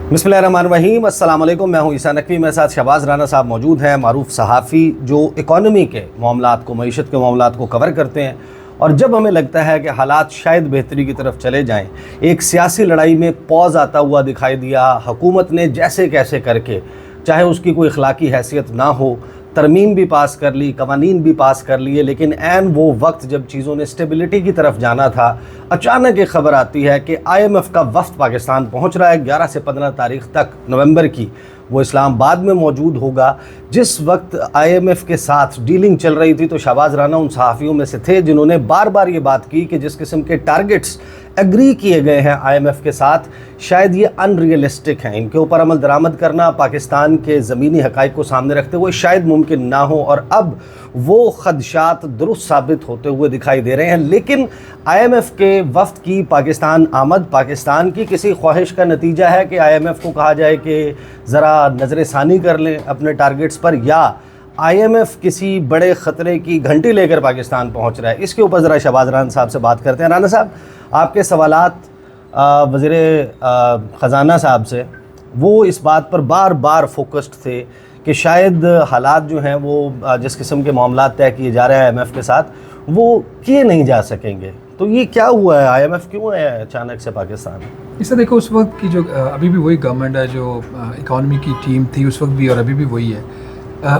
बिस्मिल्लाहिर्रहमानिर्रहीम, अस्सलाम वालेकुम। मैं हूं ईसा नकवी, मेरे साथ शहबाज राना साहब मौजूद हैं, मारूफ सहाफ़ी जो इकॉनमी के मामलात को, मईशत के मामलात को कवर करते हैं। और जब हमें लगता है कि हालात शायद बेहतरी की तरफ चले जाएं, एक सियासी लड़ाई में पॉज आता हुआ दिखाई दिया। हुकूमत ने जैसे कैसे करके, चाहे उसकी कोई अखलाकी हैसियत ना हो, तरमीम भी पास कर ली, कवानीन भी पास कर लिए, लेकिन ऐन वो वक्त जब चीज़ों ने स्टेबिलिटी की तरफ जाना था, अचानक एक ख़बर आती है कि IMF का वफ़द पाकिस्तान पहुंच रहा है। 11 से 15 तारीख तक नवंबर की वो इस्लामाबाद में मौजूद होगा। जिस वक्त IMF के साथ डीलिंग चल रही थी, तो शहबाज राना उन सहाफ़ियों में से थे जिन्होंने बार बार ये बात की कि जिस किस्म के टारगेट्स एग्री किए गए हैं IMF के साथ, शायद ये अनरियलिस्टिक हैं। इनके ऊपर अमल दरामद करना पाकिस्तान के ज़मीनी हक़ाइक़ को सामने रखते हुए शायद मुमकिन ना हो, और अब वो ख़दशात दुरुस्त साबित होते हुए दिखाई दे रहे हैं। लेकिन IMF के वफ़द की पाकिस्तान आमद पाकिस्तान की किसी ख्वाहिश का नतीजा है कि IMF को कहा जाए कि ज़रा नज़र सानी कर लें अपने टारगेट्स पर, या IMF किसी बड़े ख़तरे की घंटी लेकर पाकिस्तान पहुंच रहा है? इसके ऊपर ज़रा शहबाज राना साहब से बात करते हैं। राना साहब, आपके सवालात वज़ीर ख़जाना साहब से वो इस बात पर बार बार फोकस्ड थे कि शायद हालात जो हैं वो जिस किस्म के मामलात तय किए जा रहे हैं IMF के साथ, वो किए नहीं जा सकेंगे। तो ये क्या हुआ है? IMF क्यों है अचानक से पाकिस्तान? इससे देखो, उस वक्त की जो अभी भी वही गवर्नमेंट है, जो इकॉनमी की टीम थी उस वक्त भी और अभी भी वही है।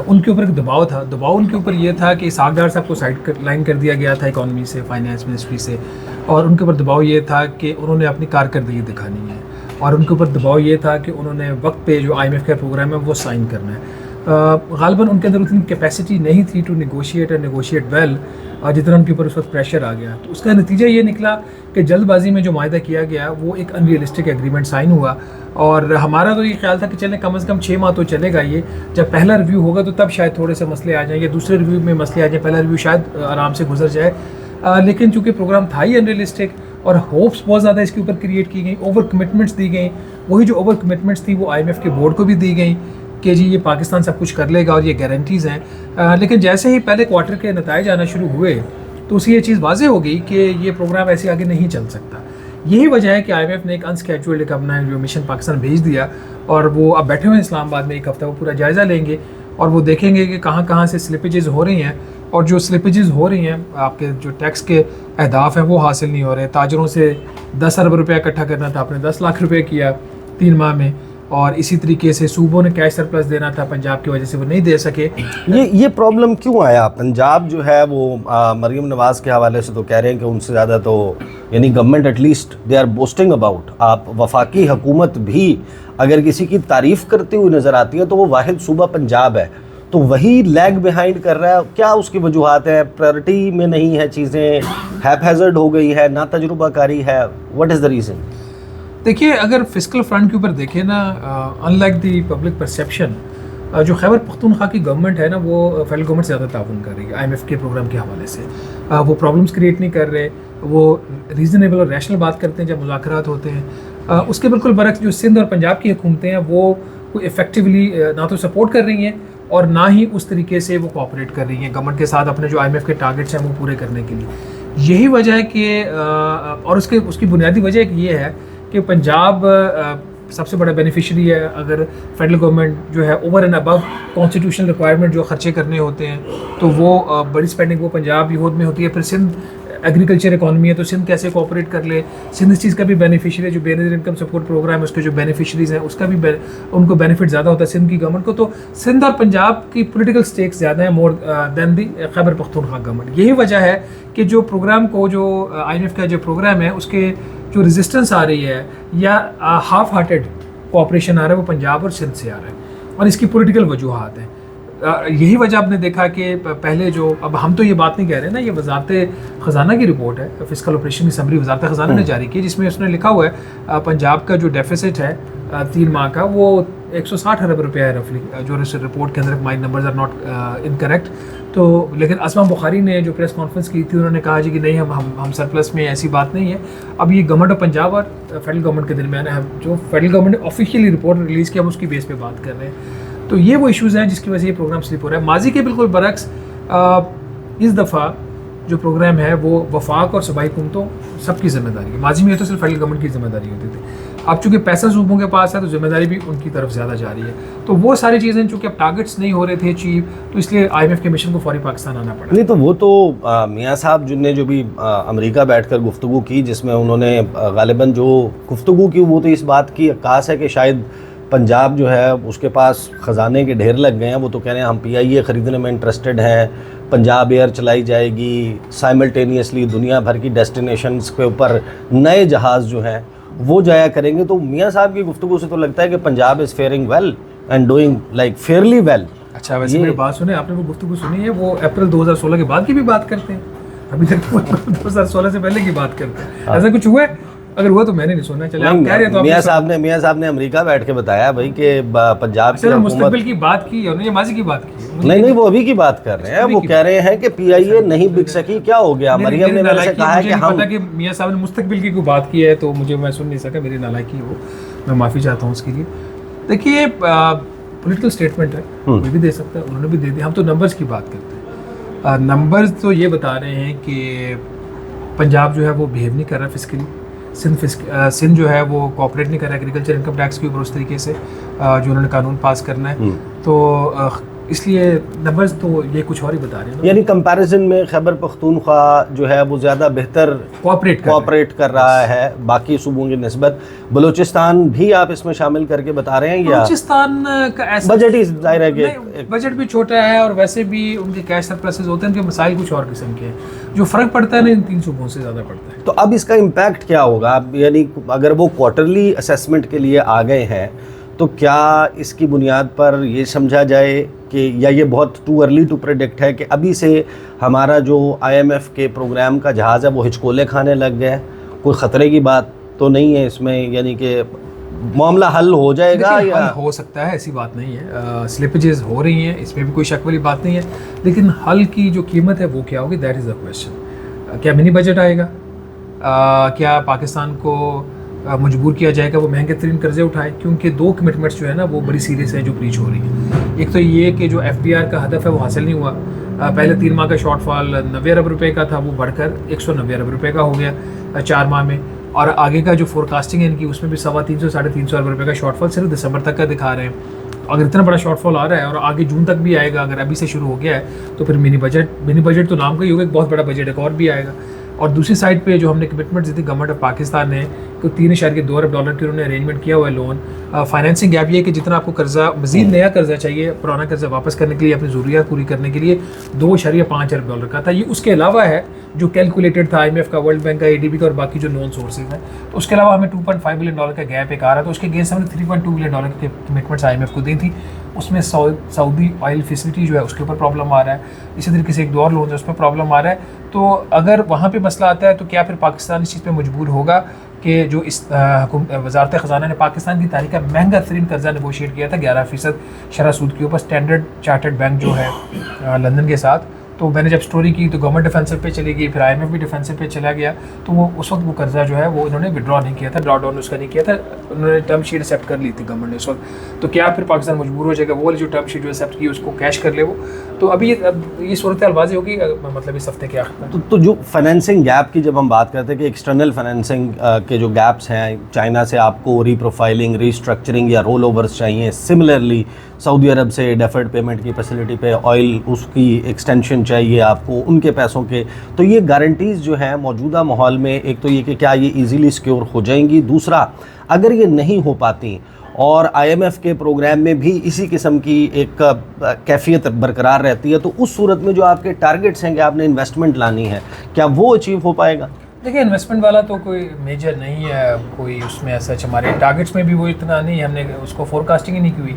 उनके ऊपर एक दबाव था। दबाव उनके ऊपर ये था कि सागदार साहब को लाइन कर दिया गया था इकॉनमी से, फाइनेंस मिनिस्ट्री से, और उनके ऊपर दबाव ये था कि उन्होंने अपनी कारकर्दगी दिखानी है, और उनके ऊपर दबाव ये था कि उन्होंने वक्त पे जो IMF का प्रोग्राम है वो साइन करना है। ग़ालिबन उनके अंदर उतनी कैपेसिटी नहीं थी टू नेगोशिएट वेल, जितना उनके ऊपर उस वक्त प्रेशर आ गया। तो उसका नतीजा ये निकला कि जल्दबाजी में जो मायदा किया गया वो एक अनरियलिस्टिक एग्रीमेंट साइन हुआ। और हमारा तो ये ख्याल था कि चलें कम से कम 6 माह तो चलेगा ये, जब पहला रिव्यू होगा तो तब शायद थोड़े से मसले आ जाएंगे, दूसरे रिव्यू में मसले आ जाए, पहला रिव्यू शायद आराम से गुजर जाए। लेकिन चूँकि प्रोग्राम था ही अनरियलिस्टिक और होप्स बहुत ज़्यादा इसके ऊपर क्रिएट की गई, ओवर कमिटमेंट्स दी गई, वही जो ओवर कमिटमेंट्स थी वो IMF के बोर्ड को भी दी गई कि जी ये पाकिस्तान सब कुछ कर लेगा और ये गारंटीज़ हैं। लेकिन जैसे ही पहले क्वार्टर के नताइज आना शुरू हुए तो उसी ये चीज़ वाज़ेह हो गई कि ये प्रोग्राम ऐसे आगे नहीं चल सकता। यही वजह है कि IMF ने एक अनस्केड्यूल्ड एक अपना जो मिशन पाकिस्तान भेज दिया, और वो अब बैठे हुए हैं इस्लामाबाद में, एक हफ़्ता वो पूरा जायज़ा लेंगे और वो देखेंगे कि कहाँ कहाँ से स्लिपेजेस हो रही हैं, और जो स्लिपेजेस हो रही हैं, आपके जो टैक्स के अहदाफ हैं वो हासिल नहीं हो रहे। ताजरों से 10 अरब रुपया इकट्ठा करना था, आपने 10 लाख रुपये किया 3 माह में, और इसी तरीके से सूबों ने कैश सरप्लस देना था, पंजाब की वजह से वो नहीं दे सके। ये प्रॉब्लम क्यों आया? पंजाब जो है वो मरीम नवाज़ के हवाले से तो कह रहे हैं कि उनसे ज़्यादा तो, यानी government at least they are boasting about, आप वफाकी हुकूमत भी अगर किसी की तारीफ़ करती हुई नज़र आती है तो वो वाहिद सूबा पंजाब है, तो वही लैग बिहाइंड कर रहा है। क्या उसकी वजूहत है? प्रायोरिटी में नहीं है चीज़ें, हैपहैज़र्ड हो गई है, ना तजुर्बाकारी है, व्हाट इज़ द रीज़न? देखिए, अगर फिस्कल फ्रंट के ऊपर देखें ना, अनलाइक द पब्लिक परसेप्शन, जो खैबर पख्तूनख्वा की गवर्नमेंट है ना, वो फेडरल गवर्नमेंट से ज़्यादा ताउन कर रही है IMF के प्रोग्राम के हवाले से। वो प्रॉब्लम्स क्रिएट नहीं कर रहे, वो रीज़नेबल और रैशनल बात करते हैं जब मुज़ाकरात होते हैं। उसके बिल्कुल बरक्स जो सिंध और पंजाब की हुकूमतें हैं वो इफ़ेक्टिवली ना तो सपोर्ट कर रही हैं और ना ही उस तरीके से वो कोऑपरेट कर रही हैं गवर्नमेंट के साथ अपने जो IMF के टारगेट्स हैं वो पूरे करने के लिए। यही वजह है कि और उसकी बुनियादी वजह ये है कि पंजाब सबसे बड़ा बेनिफिशियरी है। अगर फेडरल गवर्नमेंट जो है over and above constitutional requirement जो खर्चे करने होते हैं, तो वो बड़ी स्पेंडिंग वो पंजाब यूथ में होती है। फिर सिंध एग्रीकल्चर इकॉनमी है, तो सिंध कैसे कोऑपरेट कर ले, सिंध इस चीज़ का भी बेनिफिशियरी है। जो बेनज़ीर इनकम सपोर्ट प्रोग्राम है उसके जो बेनिफिशरीज़ हैं उसका भी उनको बेनिफिट ज़्यादा होता है सिंध की गवर्नमेंट को। तो सिंध और पंजाब की पॉलिटिकल स्टेक्स ज़्यादा है more than the Khyber Pakhtunkhwa government. यही वजह है कि जो प्रोग्राम को, जो IMF का जो प्रोग्राम है उसके जो रेजिस्टेंस आ रही है या हाफ हार्टेड कोऑपरेशन आ रहा है वो पंजाब और सिंध से आ रहा है, और इसकी पॉलिटिकल वजूहात हैं। यही वजह आपने देखा कि पहले जो, अब हम तो ये बात नहीं कह रहे ना, ये वज़ारत ख़जाना की रिपोर्ट है, फिस्कल ऑपरेशन की समरी वज़ारत ख़जाना ने जारी की, जिसमें उसने लिखा हुआ है पंजाब का जो डेफिसिट है 3 माह का वो 160 अरब रुपया है रफली, जो रिपोर्ट के अंदर my numbers are not incorrect. तो लेकिन असमा बुखारी ने जो प्रेस कॉन्फ्रेंस की थी उन्होंने कहा जी कि नहीं, हम सरप्लस में, ऐसी बात नहीं है। अब ये गवर्नमेंट ऑफ पंजाब और फेडरल गवर्नमेंट के दरमियान है, जो फेडरल गवर्नमेंट ने ऑफिशियली रिपोर्ट रिलीज़ किया हम उसकी बेस पे बात कर रहे हैं। तो ये वो इश्यूज़ हैं जिसकी वजह से ये प्रोग्राम स्लिप हो रहा है। माजी के बिल्कुल बरक्स इस दफ़ा जो प्रोग्राम है वो वफाक और सूबाई हुकूमतों सबकी जिम्मेदारी है। माजी में तो सिर्फ फेडरल गवर्नमेंट की जिम्मेदारी होती थी, अब चूंकि पैसा सूबों के पास है तो जिम्मेदारी भी उनकी तरफ ज़्यादा जा रही है। तो वो सारी चीज़ें चूँकि अब टारगेट्स नहीं हो रहे थे अचीव, तो इसलिए IMF के मिशन को फौरी पाकिस्तान आना पड़ा। नहीं तो वो तो मियाँ साहब जिनने जो भी अमेरिका बैठकर गुफ्तगू की, जिसमें उन्होंने गालिबन जो गुफ्तगू की वो तो इस बात की अक्कास है कि शायद पंजाब जो है उसके पास ख़जाने के ढेर लग गए हैं। वो तो कह रहे हैं हम PIA ख़रीदने में इंटरेस्टेड हैं, पंजाब एयर चलाई जाएगी, साइमल्टेनियसली दुनिया भर की डेस्टिनेशंस के ऊपर नए जहाज़ जो हैं वो जाया करेंगे। तो मियाँ साहब की गुफ्तगू से तो लगता है कि Punjab is faring well and doing like fairly well. अच्छा, वैसे मेरी बात सुने, आपने वो गुफ्तगू सुनी है, वो अप्रैल 2016 के बाद की भी बात करते हैं, अभी तक 2016 से पहले की बात करते हैं। ऐसा कुछ हुआ है? अगर हुआ तो मैंने नहीं सुना। चले आप कह रहे हैं तो मियाँ साहब ने अमेरिका बैठ के बताया भाई कि पंजाब की हुकूमत मुस्तकबिल की बात की और ये माजी की बात की। नहीं वो अभी की बात कर रहे हैं। वो कह रहे हैं कि PIA नहीं बिक सकी, क्या हो गया? मरियम ने मेरे से कहा है कि हम पता कि मियाँ साहब ने मुस्तकबिल की कोई बात की है तो मैं सुन नहीं सका, मेरी नालायकी हो, मैं माफ़ी चाहता हूँ उसके लिए। देखिए पॉलिटिकल स्टेटमेंट है, कोई भी दे सकता है, उन्होंने भी दे दिया। हम तो नंबर्स की बात करते हैं। नंबर्स तो ये बता रहे हैं कि पंजाब जो है वो बिहेव नहीं कर रहा फिस्कली, सिंध जो है वो कोऑपरेट नहीं कर रहा एग्रीकल्चर इनकम टैक्स के ऊपर उस तरीके से जो उन्होंने कानून पास करना है। तो इसलिए नंबर्स तो ये कुछ और ही बता रहे हैं। यानी कंपैरिजन में खैबर पख्तूनख्वा जो है वो ज़्यादा बेहतर कोऑपरेट कर रहा है बाकी सूबों की निस्बत। बलूचिस्तान भी आप इसमें शामिल करके बता रहे हैं या? बलूचिस्तान का ऐसा बजट ही जाहिर है कि बजट भी छोटा है और वैसे भी उनके कैश सरप्लसेस होते हैं, उनके मसाइल कुछ और किस्म के हैं। जो फ़र्क पड़ता है ना इन 3 सूबों से ज़्यादा पड़ता है। तो अब इसका इम्पैक्ट क्या होगा? यानी अगर वो क्वार्टरली असेसमेंट के लिए आ गए हैं तो क्या इसकी बुनियाद पर ये समझा जाए कि या ये बहुत टू अर्ली टू प्रेडिक्ट है कि अभी से हमारा जो IMF के प्रोग्राम का जहाज़ है वो हिचकोले खाने लग गया है? कोई ख़तरे की बात तो नहीं है इसमें, यानी कि मामला हल हो जाएगा या? हल हो सकता है, ऐसी बात नहीं है। स्लिपेजेस हो रही हैं, इसमें भी कोई शक वाली बात नहीं है, लेकिन हल की जो कीमत है वो क्या होगी, दैट इज़ द क्वेश्चन। क्या मिनी बजट आएगा? क्या पाकिस्तान को मजबूर किया जाएगा वो महंगे तरीन कर्जे उठाए? क्योंकि 2 कमिटमेंट्स जो है ना वो बड़ी सीरियस है जो ब्रीच हो रही है। एक तो ये कि जो FBR का हदफ है वो हासिल नहीं हुआ। पहले 3 माह का शॉर्टफॉल 90 अरब रुपए का था, वो बढ़कर 190 अरब रुपए का हो गया 4 माह में। और आगे का जो फोरकास्टिंग है इनकी उसमें भी 350 साढ़े 300 अरब रुपए का शॉर्टफॉल सिर्फ दिसंबर तक का दिखा रहे हैं। अगर इतना बड़ा शॉर्टफॉल आ रहा है और आगे जून तक भी आएगा, अगर अभी से शुरू हो गया है तो फिर मिनी बजट तो नाम का ही होगा, एक बहुत बड़ा बजट एक और भी आएगा। और दूसरी साइड पे जो हमने कमिटमेंट दी थी गवर्नमेंट ऑफ पाकिस्तान ने कि 3.2 अरब डॉलर की उन्होंने अरेंजमेंट किया हुआ है लोन फाइनेंसिंग गैप, ये कि जितना आपको कर्जा मजीद नया कर्जा चाहिए पुराना कर्जा वापस करने के लिए अपनी ज़रूरियात पूरी करने के लिए 2.5 अरब डॉलर का था। ये उसके अलावा है जो कैलकुलेटेड था IMF का, वर्ल्ड बैंक का, ADB का और बाकी जो नॉन सोर्सेज हैं। तो उसके अलावा हमें 2.5 बिलियन डॉलर का गैप एक आ रहा था। उसके अगेंस्ट हमने 3.2 बिलियन डॉलर की कमिटमेंट्स IMF को दी थी। उसमें सऊदी ऑयल फैसिलिटी जो है उसके ऊपर प्रॉब्लम आ रहा है, इसी तरीके से एक दो और लोन है उसमें प्रॉब्लम आ रहा है। तो अगर वहाँ पे मसला आता है तो क्या फिर पाकिस्तान इस चीज़ पे मजबूर होगा कि जो इस वजारत ख़जाना ने पाकिस्तान की तारीख का महंगा तरीन कर्जा नेगोशिएट किया था 11% शरह सूद के ऊपर स्टैंडर्ड चार्टर्ड बैंक जो है लंदन के साथ। तो मैंने जब स्टोरी की तो गवर्नमेंट डिफेंसिव पे चली गई, फिर IMF भी डिफेंसिव पे चला गया। तो वो उस वक्त वो कर्जा जो है वो उन्होंने विड्रॉ नहीं किया था, ड्रॉ डाउन उसका नहीं किया था, उन्होंने टर्म शीट एक्सेप्ट कर ली थी गवर्नमेंट ने उस वक्त। तो क्या फिर पाकिस्तान मजबूर हो जाएगा वो वाली जो टर्म शीट जो एक्सेप्ट की उसको कैश कर ले वो? तो अभी ये सूरत हाल वाज़ेह होगी मतलब इस हफ्ते के आखिर में। तो जो फाइनेंसिंग गैप की जब हम बात करते हैं कि एक्सटर्नल फाइनेंसिंग के जो गैप्स हैं, चाइना से आपको रीप्रोफाइलिंग, रीस्ट्रक्चरिंग या रोल ओवर्स चाहिए, सिमिलरली सऊदी अरब से डेफर्ड पेमेंट की फैसिलिटी पे ऑयल उसकी एक्सटेंशन चाहिए आपको उनके पैसों के, तो ये गारंटीज़ जो हैं मौजूदा माहौल में, एक तो ये कि क्या ये ईज़िली सिक्योर हो जाएंगी, दूसरा अगर ये नहीं हो पाती और IMF के प्रोग्राम में भी इसी किस्म की एक कैफियत बरकरार रहती है, तो उस सूरत में जो आपके टारगेट्स हैं कि आपने इन्वेस्टमेंट लानी है, क्या वो अचीव हो पाएगा? देखिए इन्वेस्टमेंट वाला तो कोई मेजर नहीं है, कोई उसमें ऐसा हमारे टारगेट्स में भी वो इतना नहीं, हमने उसको फोरकास्टिंग ही नहीं की हुई,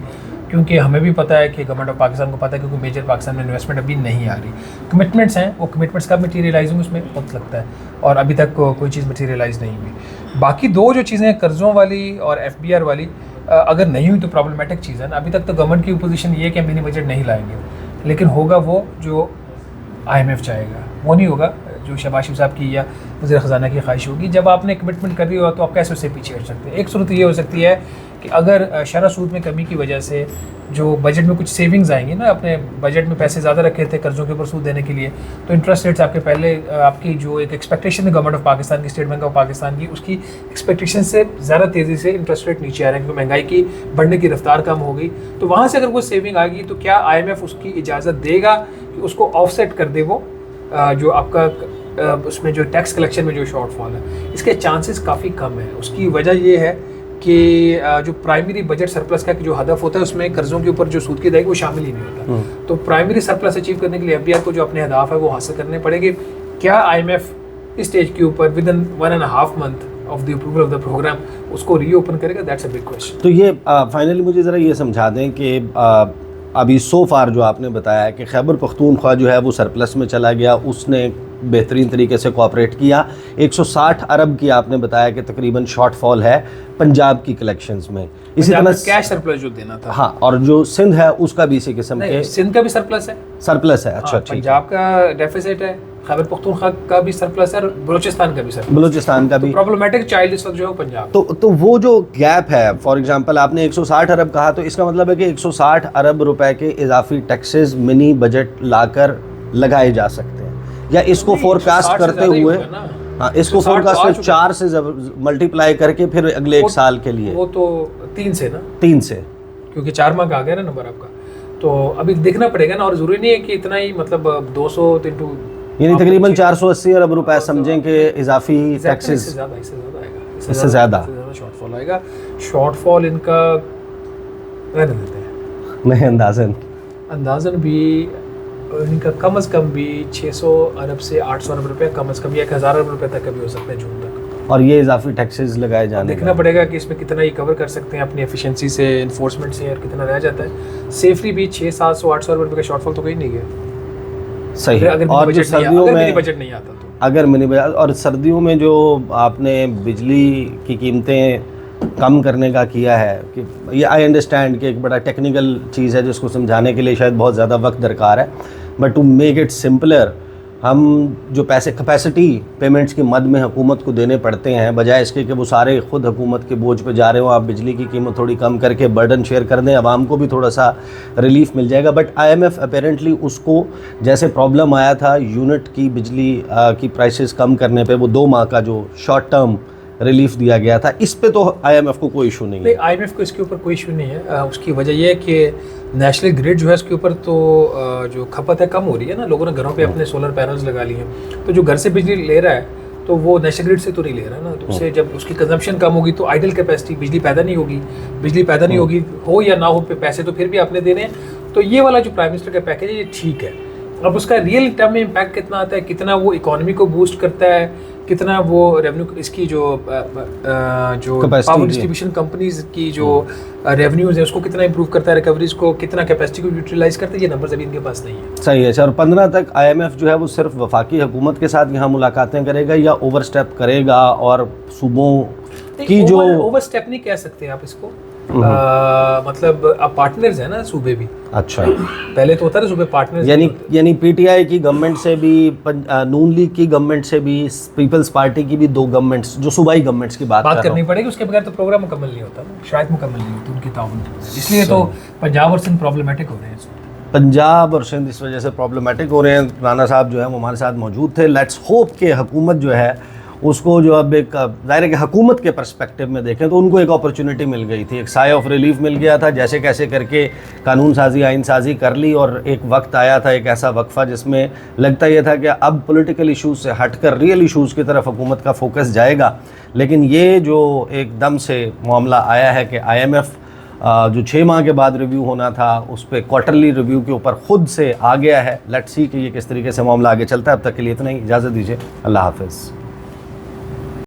क्योंकि हमें भी पता है कि गवर्नमेंट ऑफ पाकिस्तान को पता है क्योंकि मेजर पाकिस्तान में इन्वेस्टमेंट अभी नहीं आ रही। कमिटमेंट्स हैं, वो कमिटमेंट्स कब मटीरियलाइज होंगे उसमें वक्त लगता है और अभी तक कोई चीज़ मटीरियलाइज नहीं हुई। बाकी दो जो चीज़ें कर्ज़ों वाली और FBR वाली अगर नहीं हुई तो प्रॉब्लमेटिक चीज़ है ना। अभी तक तो गवर्नमेंट की पोजीशन ये है कि मिनी बजट नहीं लाएंगे, लेकिन होगा वो जो IMF चाहेगा, वो नहीं होगा जो शहबाज शरीफ साहब की या वज़ीर ख़जाना की ख्वाहिश होगी। जब आपने कमिटमेंट कर दी हो तो आप कैसे उससे पीछे हट सकते हैं? एक सूरत ये हो सकती है कि अगर शरह सूद में कमी की वजह से जो बजट में कुछ सेविंग्स आएंगी ना, अपने बजट में पैसे ज़्यादा रखे थे कर्जों के ऊपर सूद देने के लिए, तो इंटरेस्ट रेट्स आपके पहले आपकी जो एक एक्सपेक्टेशन है गवर्नमेंट ऑफ पाकिस्तान की, स्टेट बैंक ऑफ पाकिस्तान की, उसकी एक्सपेक्टेशन से ज़्यादा तेज़ी से इंटरेस्ट रेट नीचे आ रहे हैं क्योंकि महंगाई की बढ़ने की रफ्तार कम हो गई। तो वहाँ से अगर वो सेविंग आ गई तो क्या IMF उसकी इजाज़त देगा कि उसको ऑफसेट कर दे वो जो आपका उसमें जो टैक्स कलेक्शन में जो शॉर्टफॉल है? इसके चांसेस काफ़ी कम है। उसकी वजह ये है कि जो प्राइमरी बजट सरप्लस का जो हदफ होता है उसमें कर्जों के ऊपर जो सूद की अदायगी वो शामिल ही नहीं होता। तो प्राइमरी सरप्लस अचीव करने के लिए FDR को जो अपने अहदाफ है वो हासिल करने पड़ेंगे। क्या IMF इस स्टेज के ऊपर within 1.5 month of the approval of the programme उसको रीओपन करेगा? That's a big question. तो ये फाइनली मुझे ज़रा ये समझा दें कि अभी सो फार जो आपने बताया है कि खैबर पख्तूनख्वा जो है वो सरप्लस में चला गया, उसने बेहतरीन तरीके से कोऑपरेट किया। 160 अरब की आपने बताया कि तकरीबन शॉर्टफॉल है पंजाब की कलेक्शंस में। इसी तरह कैश सरप्लस जो देना था, हाँ, और जो सिंध है उसका भी इसी किस्म के सिंध का भी सरप्लस है। सरप्लस है। अच्छा, ठीक। पंजाब का डेफिसिट है, खैबर पख्तूनख्वा का भी सरप्लस है, और बलूचिस्तान का भी सरप्लस। बलूचिस्तान का भी प्रॉब्लमेटिक चाइल्ड इस वक्त जो है पंजाब। तो वो जो गैप है, फॉर एग्जांपल आपने 160 अरब कहा, तो इसका मतलब है कि 160 अरब रुपए के इजाफी टैक्सेस मिनी बजट लाकर लगाए जा सकते हैं, या इसको फोरकास्ट करते हुए, हाँ, इसको फोरकास्ट 4 से मल्टीप्लाई करके फिर अगले 1 साल के लिए? वो तो 3 से ना, 3 से, क्योंकि 4 माह का आ गया ना नंबर आपका, तो अभी देखना पड़ेगा ना। और जरूरी नहीं है कि इतना ही, मतलब 200 इंटू यानी तकरीबन 480 अरब रुपए समझें कि इजाफी टैक्सेस। इससे ज़्यादा आएगा, इससे ज़्यादा शॉर्टफॉल आएगा। शॉर्टफॉल इनका रहने देते हैं, नहीं, अंदाज़न भी इनका कम से कम भी 600 अरब से 800 अरब रुपये, कम से कम 1000 अरब रुपये तक कभी हो सकते हैं जून तक। और ये इजाफी टैक्सेस लगाए जाने देखना पड़ेगा कि इसमें कितना ये कवर कर सकते हैं अपनी एफिशिएंसी से, इन्फोर्समेंट से, और कितना रह जाता है। सेफली भी 600, 700, 800 अरब रुपये का शॉर्टफॉल तो कहीं नहीं गया। सही। और जो सर्दियों में बजट नहीं आता तो अगर मिनी बजट, और सर्दियों में जो आपने बिजली की कीमतें कम करने का किया है, कि ये आई अंडरस्टैंड कि एक बड़ा टेक्निकल चीज़ है जिसको समझाने के लिए शायद बहुत ज़्यादा वक्त दरकार है, but to make it simpler, हम जो पैसे कैपेसिटी पेमेंट्स की मद में हुकूमत को देने पड़ते हैं, बजाय इसके कि वो सारे खुद हुकूमत के बोझ पे जा रहे हो, आप बिजली की कीमत थोड़ी कम करके बर्डन शेयर कर दें, आवाम को भी थोड़ा सा रिलीफ मिल जाएगा। बट IMF अपेरेंटली उसको, जैसे प्रॉब्लम आया था यूनिट की बिजली की प्राइसेस कम करने पे, वो 2 माह का जो शॉर्ट टर्म रिलीफ दिया गया था, इस पे तो IMF को कोई इशू नहीं है। IMF को इसके ऊपर कोई इशू नहीं है। उसकी वजह यह है कि नेशनल ग्रिड जो है उसके ऊपर तो जो खपत है कम हो रही है ना, लोगों ने घरों पे अपने सोलर पैनल्स लगा लिए हैं, तो जो घर से बिजली ले रहा है तो वो नेशनल ग्रिड से तो नहीं ले रहा ना, तो उससे जब उसकी कंजम्पशन कम होगी तो आइडल कैपेसिटी, बिजली पैदा नहीं होगी, हो या ना हो पे पैसे तो फिर भी आपने देने हैं। तो ये वाला जो प्राइम मिनिस्टर का पैकेज है ये ठीक है। अब उसका रियल टर्म में इम्पैक्ट कितना आता है, कितना वो इकोनॉमी को बूस्ट करता है, कितना वो रेवेन्यू, इसकी जो पावर डिस्ट्रीब्यूशन कंपनीज की जो रेवेन्यूज है उसको कितना इंप्रूव करता है, रिकवरीज को कितना, कैपेसिटी को यूटिलाइज करता है, ये नंबर्स अभी इनके पास नहीं है। सही है। और 15 तक IMF जो है वो सिर्फ वफाकी हुकूमत के साथ यहाँ मुलाकातें करेगा, या ओवरस्टेप करेगा और सूबों की जो ओवरस्टेप नहीं कह सकते आप इसको, मतलब अब पार्टनर्स है ना सूबे भी। अच्छा, पहले तो होता था सूबे पार्टनर्स, यानी PTI की गवर्नमेंट से भी, नून लीग की गवर्नमेंट से भी, पीपल्स पार्टी की भी, 2 गवर्नमेंट्स जो सूबाई गवर्नमेंट्स की बात करनी पड़ेगी। उसके बगैर तो प्रोग्राम मुकम्मल नहीं होता, शायद मुकम्मल नहीं होती उनकी ताउन, इसलिए तो पंजाब और सिंध प्रॉब्लमैटिक हो रहे हैं। पंजाब और सिंध इस वजह से प्रॉब्लमैटिक हो रहे हैं। राना साहब जो है वो हमारे साथ मौजूद थे। लेट्स होप कि हुकूमत जो है उसको, जो अब एक ज़ाहिर है कि हुकूमत के पर्सपेक्टिव में देखें तो उनको एक अपॉर्चुनिटी मिल गई थी, एक साय ऑफ रिलीफ मिल गया था, जैसे कैसे करके कानून साजी, आइन साजी कर ली, और एक वक्त आया था, एक ऐसा वक्फा जिसमें लगता ये था कि अब पॉलिटिकल इशूज़ से हटकर रियल इशूज़ की तरफ हुकूमत का फोकस जाएगा। लेकिन ये जो एकदम से मामला आया है कि IMF जो 6 माह के बाद रिव्यू होना था उस पर क्वार्टरली रिव्यू के ऊपर खुद से आ गया है। लेट्स सी कि ये किस तरीके से मामला आगे चलता है। अब तक के लिए इतना ही, इजाज़त दीजिए, अल्लाह हाफ़िज़।